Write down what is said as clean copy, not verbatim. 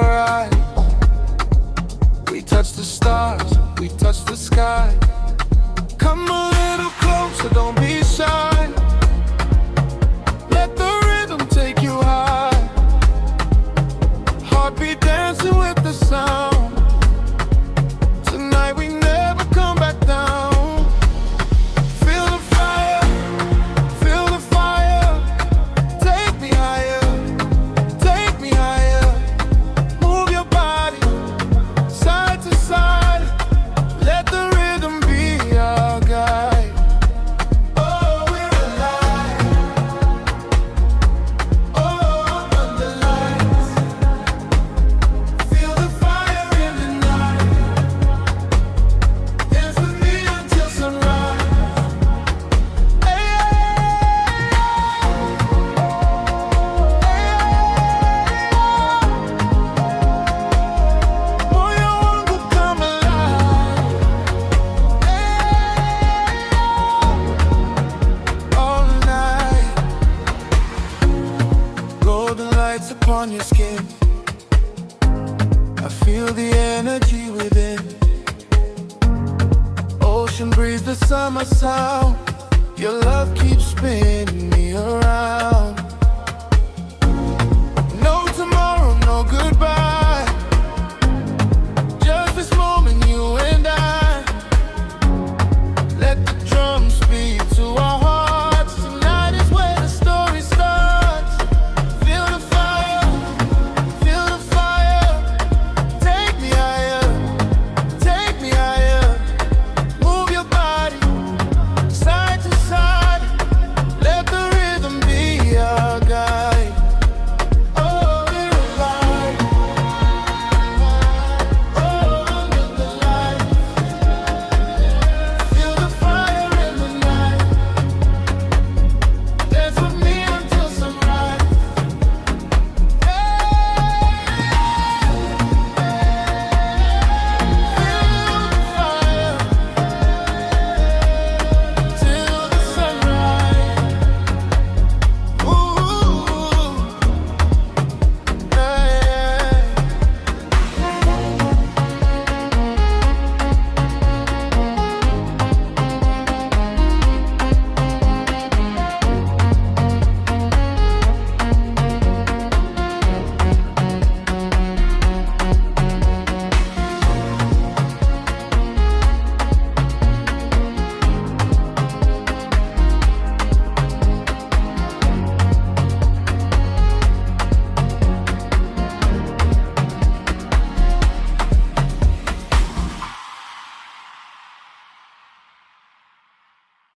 our eyes. We touch the stars, we touch the sky. Come a little closer, don't be shy. Let the rhythm take you high. Heartbeat dancing with the sound. Tonight we never come back down. Feel the fire, feel the fire. Take me higher, take me higher. Move your body side to side. Let the rhythm be our guide. Oh, we're alive. Oh, under lights. Feel the fire in the night. Dance with me until sunrise. Hey, moyo wangu come alive. All night. Golden lights upon your skin. I feel the energy within. Ocean breeze, the summer sound. Your love keeps spinning me around.